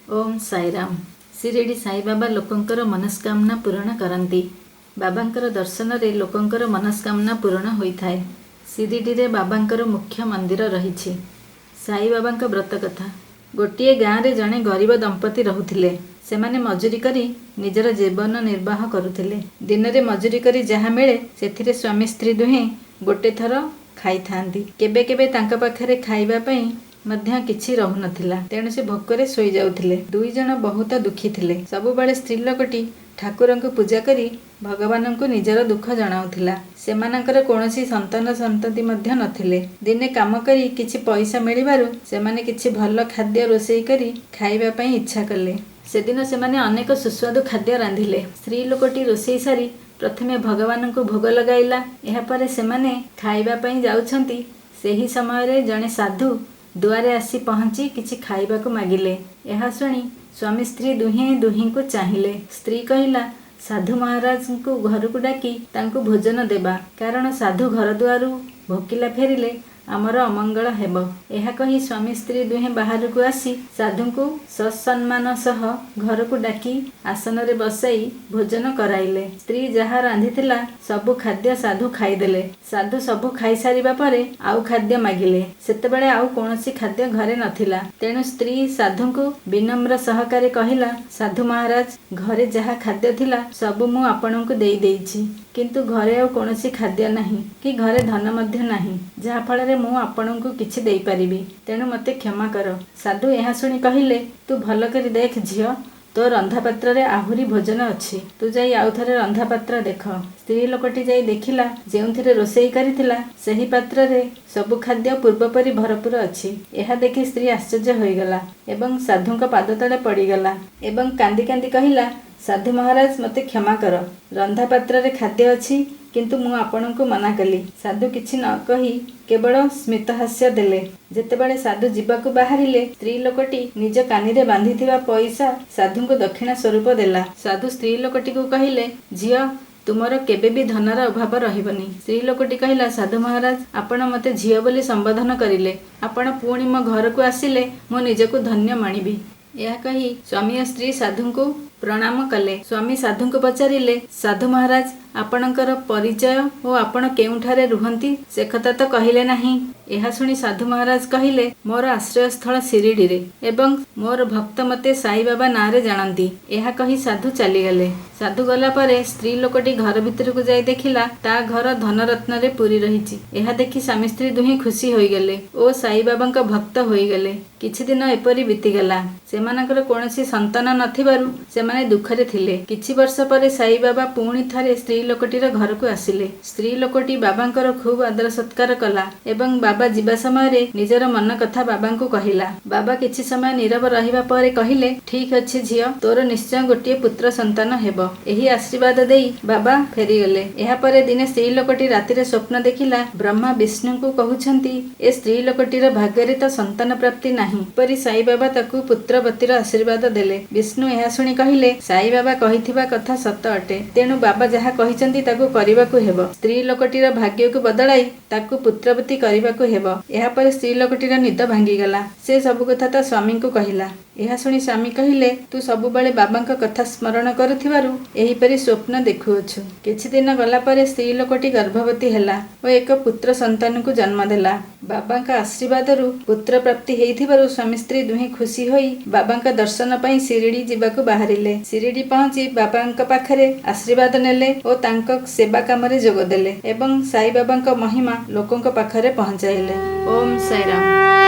ओम साईराम। शिरडी साई बाबा लोकंकर मनस्कामना पूरण करती। बाबांकर दर्शन रे लोकंकर मनस्कामना पूरण होइथाए। शिरडी रे बाबांकर मुख्य मंदिर रही। साई बाबांक व्रत कथा। गोटे गाँव रे जड़े गरीब दंपति रहुथिले। सेमाने मजूरी करी निजर जीवन निर्वाह करुथिले। दिन रे मजूरी करी जहाँ मिले सेथिरे स्वामी स्त्री दुहें गोटे थर खाई थांती। केबे केबे तांका पाखरे खाइबा पई मध्य किछि रहु नथिला। तेणु से भोकरे सोई जाउथिले। दुई जण बहुत दुखी थिले। सबुबेले स्त्री लोकटी ठाकुरंकु पूजा करी भगवानंकु निजर दुख जणाउथिला। सेमानंकर कोनोसी संतान संतति मध्य नथिले। दिने काम करी किछि पैसा मिलिबारु सेमाने किछि भल खाद्य रोषेई करी खाइबा पई इच्छा कले। सेदिन सेमाने अनेक सुस्वादु खाद्य रांधिले। स्त्री लोकटी रोषेई सारी प्रथमे भगवानंकु भोग लगाइला। एहा परे सेमाने खाइबा पई जाउछंती। सेही समय रे जणे साधु दुआरे आसी पहुँची किछि खाइबाकु मागिले। यह शुणी स्वामी स्त्री दुहें दुहींकु चाहिले। स्त्री कहिला, साधु महाराज को घर को डाकी तांकु भोजन देबा, कारण साधु घर दुआरु भोकिला फेरिले आमर अमंगल हेब। यह कही स्वामी स्त्री दुहें बाहर को आसी साधु को सत्सम्मान सह घर को डाकी आसन रे बसाई भोजन कराइले। स्त्री जहाँ रांधिथिला सबु खाद्य साधु खाईदेले। साधु सबु खाई सारिबा परे आउ खाद्य मागिले। सेतेबेले आउ कोनोसी खाद्य घरे नथिला। तेणु स्त्री साधु को विनम्र सहकारे कहिला, साधु महाराज घरे जहाँ खाद्य थिला सबु मु आपणको देई देइछि, किंतु घरे आउ कोनोसी खाद्य नहीं कि घरे धन मध्य नहीं, जहा फଳରେ मु आपणको किछि देई परिबी। तेणु मते क्षमा कर। साधु यह शुणी कहिले, तू भल करी देख झियो, तो रंधा पात्र रे आहुरी भोजन अछि, तू जाई आउ थरे रंधा पात्र देख। स्त्री लोकटी जाई देखिला जेउथिरे रोषेई करिथिला सेही पात्र रे सबु खाद्य पूर्व परि भरपूर अछि। यह देखि स्त्री आश्चर्य होइगला एवं साधुଙ୍କ पाद तळे पड़ीगला एवं कांदी कांदी कहिला, साधु महाराज मते क्षमा कर, रंधा पात्र रे खाद्य अछि, किंतु मु आपणको मना कली। साधु किछि न कही केवल स्मितहास्य देले। जेतेबेले साधु जीवाकु बाहरिले स्त्री लोकटी निज कानीरे बांधिथिबा पैसा साधुଙ୍କୁ दक्षिणा स्वरूप देला। साधु स्त्री लोकटी को कहिले, झियो तुमर केबे भी धनर अभाव रहिबनी। स्त्री लोकटी कहिला, साधु महाराज आपण मते झियो बोली संबोधन करिले, आपण पुणी मो घर को आसिले मो निजको धन्य मानिबी। यह कही स्वामी स्त्री साधु को प्रणाम कले। स्वामी साधु को पचारिले, साधु महाराज आपणकर परिचय ओ आपण केउठारे रुहंती से कथा तो कहिले नाही। यह शुणी साधु महाराज कहिले, मोर आश्रय स्थल शिरडी रे एवं मोर भक्त मते साई बाबा नारे जानती। यह कही साधु चलीगले। साधु गला परे स्त्री लोकटी घर भितर को जाई देखिला ता घर धनरत्न रे पूरी रहिछि। यह देखि स्वामी स्त्री दुही खुशी होइगले ओ साई बाबांक भक्त होइगले। किछि दिन एपरि बीतीगला। सेमानकर कोनोसी संतान नथिबारु सेमाने दुखरे थिले। किछि वर्ष परे साई बाबा पुणी थारे स्त्री लोकटीर घर को आसिले। स्त्री लोकटी बाबांकर खूब आदर सत्कार कला एवं बाबा जीवा समय रे निजर मन कथा बाबांकु कहिला। बाबा किछि समय नीरव रहिबा परे कहिले, ठीक अछि झियो, तोर निश्चय गोटे पुत्र संतान हेबो। एही आशीर्वाद देई बाबा फेरीगले। एहा परे दिने स्त्री लोकटी रातिरे स्वप्न देखिला ब्रह्मा विष्णु को कहउछंती, ए स्त्री लोकटीर भाग्ୟରେ तो संतान प्राप्ति नाही। परि साई बाबा ताकू पुत्रवतीर आशीर्वाद देले। विष्णु एहा सुनी कहिले, साई बाबा कहिथिबा कथा सत अटे, तेणु बाबा जहा कहिचंती ताकू करिबाकू हेबो। स्त्री लोकटीर भाग्य को बदलाई ताकू पुत्रवती करिबाकू हेबो। एहा परे स्त्री लोकटीर निद भांगीगला। से सब कथा ता स्वामी को कहिला। एहा सुनी स्वामी कहिले, तू सबुबेले बाबांक कथा स्मरण करुथिबारु एहीपरि स्वप्न देखुअछु। किछि दिन गला परे स्त्री लोकटी गर्भवती हेला ओ एक पुत्र संतान को जन्म देला। बाबांक आशीर्वादरु पुत्र प्राप्ति हेइथिबारु स्वामी स्त्री दुहें खुशी होई बाबांक दर्शन पई शिरडी जिबाकू बाहरिले। शिरडी पहुंची बाबांक पाखरे आशीर्वाद नेले ओ तांक सेवा कामरे जोग देले एवं साई बाबांक महिमा लोकंक पाखरे पहुंचाइले। ओम साईराम।